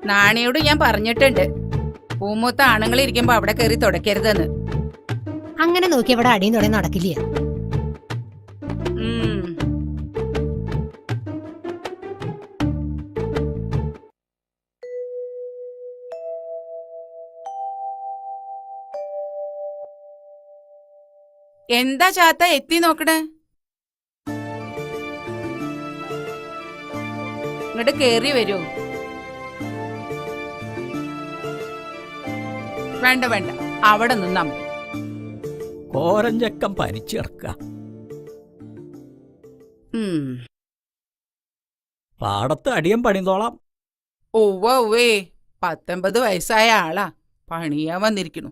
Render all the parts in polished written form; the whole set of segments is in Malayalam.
നാണിയോട് ഞാൻ പറഞ്ഞിട്ടുണ്ട്, പൂമൂത്ത ആണുങ്ങൾ ഇരിക്കുമ്പോ അവിടെ കയറി തുടക്കരുതെന്ന്. അങ്ങനെ നോക്കി ഇവിടെ അടിയും തുടങ്ങി നടക്കില്ല. എന്താ ചാത്ത എത്തി നോക്കണേ? ഇങ്ങോട്ട് കേറി വരൂ. വേണ്ട വേണ്ട, അവിടെ നിന്നാ മതി. കോരഞ്ചക്കം പനിച്ചിറക്ക. പാടത്ത് അടിയം പണിതോളാം. ഒവ്വേ 19 വയസ്സായ ആളാ, പണിയാൻ വന്നിരിക്കണു.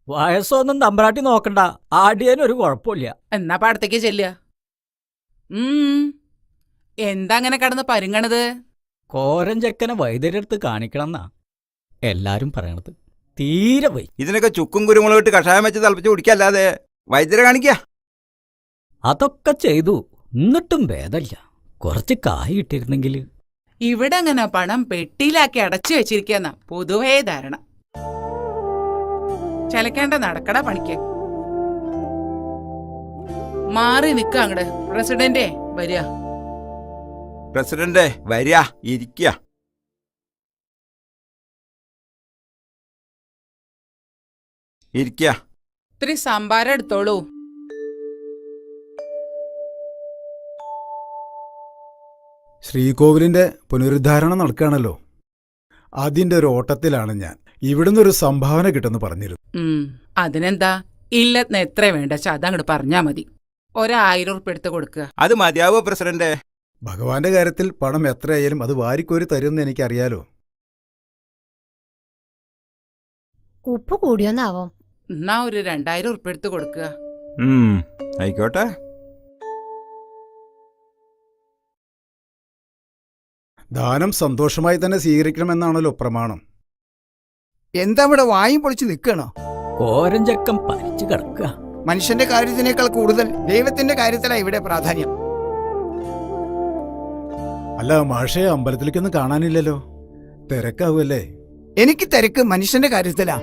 വയസ്സൊന്നും തമ്പ്രാട്ടി നോക്കണ്ട, ആടിയനൊരു കുഴപ്പമില്ല. എന്നാ പാടത്തേക്ക് ചെല്ലുക. എന്താ അങ്ങനെ കടന്ന് പരുങ്ങണത്? കോരഞ്ചക്കനെ വൈദ്യരെടുത്ത് കാണിക്കണമെന്നാ എല്ലാരും പറയണത്. തീരെ പോയി. ഇതിനൊക്കെ ചുക്കും കുരുമുളക് ഇട്ട് കഷായം വെച്ച് തിളപ്പിച്ച് കുടിക്കല്ലാതെ വൈദ്യരെ കാണിക്ക. അതൊക്കെ ചെയ്തു, എന്നിട്ടും ഭേദമില്ല. കുറച്ച് കായ് ഇട്ടിരുന്നെങ്കിൽ. ഇവിടെ അങ്ങനെ പണം പെട്ടിയിലാക്കി അടച്ചു വെച്ചിരിക്കുന്ന പൊതുവേ ധാരണ. ചലക്കേണ്ട നടക്കട പണിക്ക്. മാറി നിക്ക അങ്ങട്. പ്രസിഡന്റേ വരിക. പ്രസിഡന്റ് വരിക, ഇരിക്കുക. ഇരിക്കുക. ഇത്തിരി സംഭാരം എടുത്തോളൂ. ശ്രീകോവിലിന്റെ പുനരുദ്ധാരണം നടക്കുകയാണല്ലോ, അതിന്റെ ഒരു ഓട്ടത്തിലാണ് ഞാൻ. ഇവിടുന്ന് ഒരു സംഭാവന കിട്ടുമെന്ന് പറഞ്ഞിരുന്നു. അതിനെന്താ, ഇല്ലെന്ന് എത്ര വേണ്ട അതങ്ങോട്ട് പറഞ്ഞാ മതി. 1000 ഉറുപ്പിക എടുത്ത് കൊടുക്കുക. അത് മതിയാവോ പ്രസിഡന്റ്? ഭഗവാന്റെ കാര്യത്തിൽ പണം എത്രയായാലും അത് വാരിക്കോരി തരുമെന്ന് എനിക്കറിയാലോ. ഉപ്പ് കൂടിയോന്നാവോ? എന്നാ ഒരു 2000 ഉറുപ്പിക എടുത്ത് കൊടുക്കുക. ആയിക്കോട്ടെ. ദാനം സന്തോഷമായി തന്നെ സ്വീകരിക്കണമെന്നാണല്ലോ പ്രമാണം. എന്താ ഇവിടെ വായും പൊളിച്ച് നിൽക്കണോ? കോരഞ്ചക്കം പനിച്ചു കിടക്കുക. മനുഷ്യന്റെ കാര്യത്തിനേക്കാൾ കൂടുതൽ ദൈവത്തിന്റെ കാര്യത്തിലാ ഇവിടെ പ്രാധാന്യം. അല്ല മാഷേ, അമ്പലത്തിലേക്കൊന്നും കാണാനില്ലല്ലോ, തിരക്കാവൂല്ലേ? എനിക്ക് തിരക്ക് മനുഷ്യന്റെ കാര്യത്തിലാ.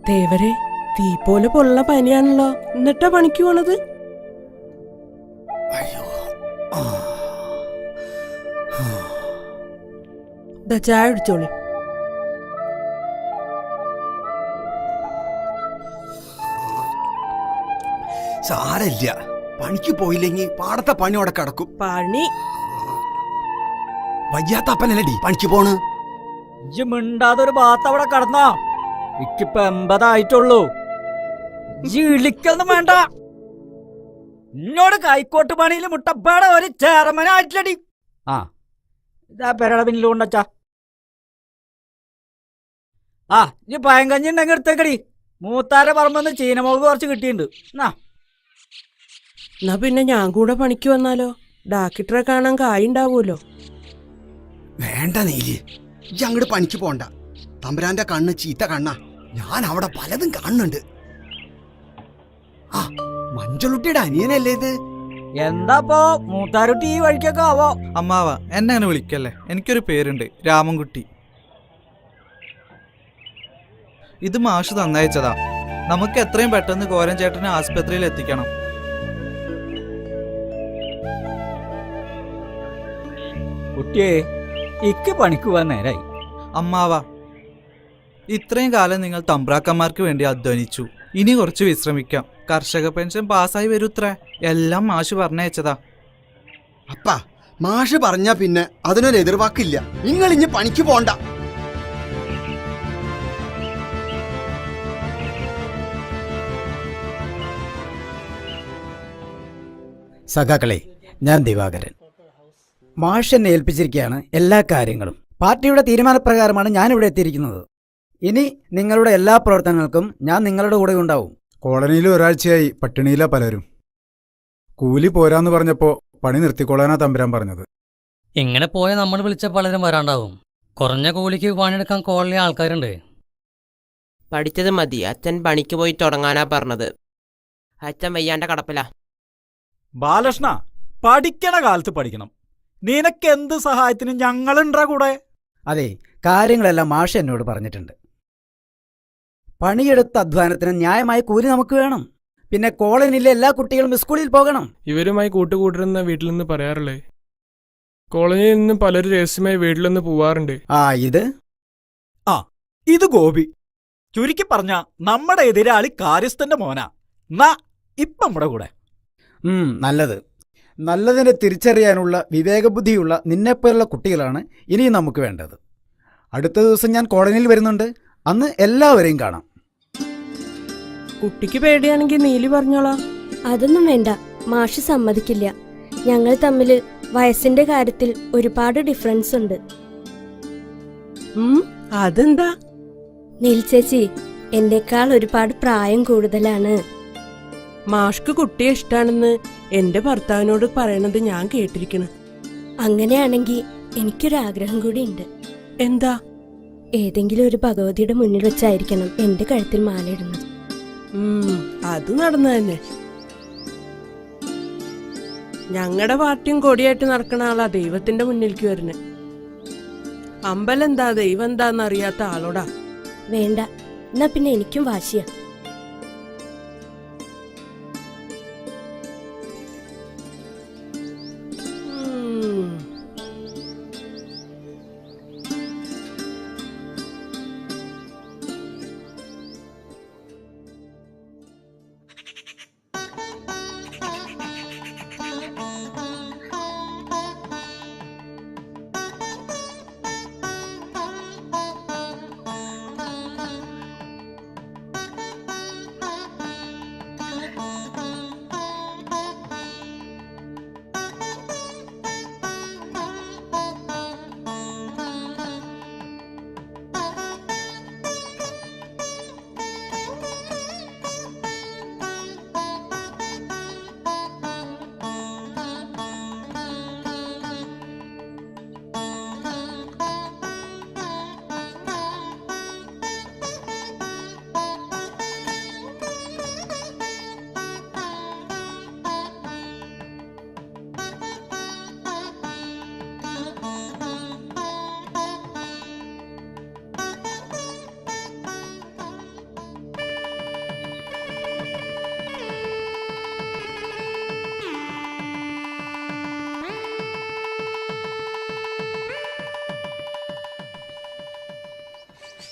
ദേവരെ, തീ പോലെ പൊള്ള പനിയാണല്ലോ, എന്നിട്ടാ പണിക്ക് പോണത്? ചായ കുടിച്ചോളി. സാരല്ല, പണിക്ക് പോയില്ലെങ്കിൽ പാടത്തെ പണി അവിടെ കിടക്കും. പണി വയ്യാത്ത അപ്പനല്ലടി പണിക്ക് പോണ്. ഇജ്ജ് മിണ്ടാതെ ഒരു ഭാഗത്ത് അവിടെ കടന്നോ. ഇക്കിപ്പോ 80 ആയിട്ടുള്ളൂ. ഇളിക്കൊന്നും വേണ്ട. എന്നോട് കൈക്കോട്ട് പണിയിൽ മുട്ടപ്പാടെ ഒരു ചെയർമാനായിട്ടില്ലടി. ഇതാ പെരട പിന്നിൽ കൊണ്ടച്ചാ. ഇനി പയങ്കഞ്ഞി ഉണ്ടെങ്കിൽ എടുത്തേക്കടി. മൂത്താരെ പറമ്പെന്ന് ചീനമുളക് കുറച്ച് കിട്ടിയിട്ടുണ്ട്. എന്നാ പിന്നെ ഞാൻ കൂടെ പണിക്ക് വന്നാലോ? ഡാക്ടറെ കാണാൻ കായുണ്ടാവൂലോ. വേണ്ട നീലി, ഇജ്ജ് അങ്ങോട്ട് പണിക്ക് പോണ്ട. തമ്പുരാന്റെ കണ്ണ് ചീത്ത കണ്ണാ. ഞാൻ അവിടെ പലതും കാണുന്നുണ്ട്. മഞ്ചളുട്ടിയുടെ അനിയനല്ലേ ഇത്? എന്താപ്പോ മൂത്താരുട്ടി ഈ വഴിക്കൊക്കെ ആവോ? അമ്മാവ, എന്നെ അങ്ങനെ വിളിക്കല്ലേ. എനിക്കൊരു പേരുണ്ട്, രാമൻകുട്ടി. ഇത് മാഷ് തന്നയച്ചതാ. നമുക്ക് എത്രയും പെട്ടെന്ന് കോരൻ ചേട്ടനെ ആസ്പത്രിയിൽ എത്തിക്കണം. കുട്ടിയെ, ഇക്ക് പണിക്ക് പോവാൻ നേരായി. അമ്മാവ, ഇത്രയും കാലം നിങ്ങൾ തമ്പ്രാക്കന്മാർക്ക് വേണ്ടി അധ്വാനിച്ചു. ഇനി കുറച്ച് വിശ്രമിക്കാം. കർഷക പെൻഷൻ പാസ്സായി വരൂത്രേ. എല്ലാം മാഷ് പറഞ്ഞയച്ചതാ. അപ്പാ, മാഷ് പറഞ്ഞാ പിന്നെ അതിനൊരു എതിർവാക്കില്ല. നിങ്ങൾ ഇനി പണിക്ക് പോണ്ട. സഖാക്കളെ, ഞാൻ ദിവാകരൻ. മാഷ് എന്നെ ഏൽപ്പിച്ചിരിക്കുകയാണ് എല്ലാ കാര്യങ്ങളും. പാർട്ടിയുടെ തീരുമാനപ്രകാരമാണ് ഞാനിവിടെ എത്തിയിരിക്കുന്നത്. ഇനി നിങ്ങളുടെ എല്ലാ പ്രവർത്തനങ്ങൾക്കും ഞാൻ നിങ്ങളുടെ കൂടെ ഉണ്ടാവും. കോളനിയിൽ ഒരാഴ്ചയായി പട്ടിണിയിലാ പലരും. കൂലി പോരാന്ന് പറഞ്ഞപ്പോ പണി നിർത്തിക്കൊള്ളാനാ തമ്പുരാൻ പറഞ്ഞത്. ഇങ്ങനെ പോയ നമ്മൾ വിളിച്ച പലരും വരാണ്ടാവും. കുറഞ്ഞ കൂലിക്ക് പണിയെടുക്കാൻ കോളനി ആൾക്കാരുണ്ട്. പഠിച്ചത് മതി, അച്ഛൻ പണിക്ക് പോയി തുടങ്ങാനാ പറഞ്ഞത്. അച്ഛൻ വയ്യാണ്ട കടപ്പില. ബാലകൃഷ്ണ, പഠിക്കണ കാലത്ത് പഠിക്കണം. നിനക്ക് എന്ത് സഹായത്തിനും ഞങ്ങളുണ്ടാ കൂടെ. അതെ, കാര്യങ്ങളെല്ലാം മാഷ് എന്നോട് പറഞ്ഞിട്ടുണ്ട്. പണിയെടുത്ത അധ്വാനത്തിന് ന്യായമായ കൂലി നമുക്ക് വേണം. പിന്നെ കോളനിയിലെ എല്ലാ കുട്ടികളും സ്കൂളിൽ പോകണം. ഇവരുമായി കൂട്ടുകൂട്ടരെന്ന വീട്ടിൽ നിന്ന് പറയാറുള്ളേ. കോളനിയിൽ നിന്ന് പലരും രഹസ്യമായി വീട്ടിൽ നിന്ന് പോവാറുണ്ട്. ഇത് ഗോപി. ചുരുക്കി പറഞ്ഞ നമ്മുടെ എതിരാളി കാര്യസ്ഥന്റെ മോനാ. ഇപ്പം നമ്മുടെ കൂടെ. നല്ലത്. നല്ലതിനെ തിരിച്ചറിയാനുള്ള വിവേകബുദ്ധിയുള്ള നിന്നെപ്പോലുള്ള കുട്ടികളാണ് ഇനിയും നമുക്ക് വേണ്ടത്. അടുത്ത ദിവസം ഞാൻ കോളനിയിൽ വരുന്നുണ്ട്. അന്ന് എല്ലാവരെയും കാണാം. കുട്ടിക്ക് പേടിയാണെങ്കിൽ നീലി പറഞ്ഞോളാം. അതൊന്നും വേണ്ട, മാഷ് സമ്മതിക്കില്ല. ഞങ്ങൾ തമ്മിൽ വയസ്സിന്റെ കാര്യത്തിൽ ഒരുപാട് ഡിഫറൻസ് ഉണ്ട്. അതെന്താ? നീൽ ചേച്ചി എന്നെക്കാൾ ഒരുപാട് പ്രായം കൂടുതലാണ്. മാഷ്ക്ക് കുട്ടിയെ ഇഷ്ടാണെന്ന് എന്റെ ഭർത്താവിനോട് പറയണത് ഞാൻ കേട്ടിരിക്കണ്. അങ്ങനെയാണെങ്കിൽ എനിക്കൊരാഗ്രഹം കൂടി ഉണ്ട്. എന്താ? ഏതെങ്കിലും ഒരു ഭഗവതിയുടെ മുന്നിൽ വെച്ചായിരിക്കണം എന്റെ കഴുത്തിൽ മാലയിടുന്നത്. അത് നടന്നു തന്നെ. ഞങ്ങളുടെ പാർട്ടിയും കൊടിയായിട്ട് നടക്കണ ആളാ ദൈവത്തിന്റെ മുന്നിലേക്ക് വരുന്നേ. അമ്പലെന്താ ദൈവം എന്താന്നറിയാത്ത ആളോടാ. വേണ്ട, എന്നാ പിന്നെ എനിക്കും വാശിയാ.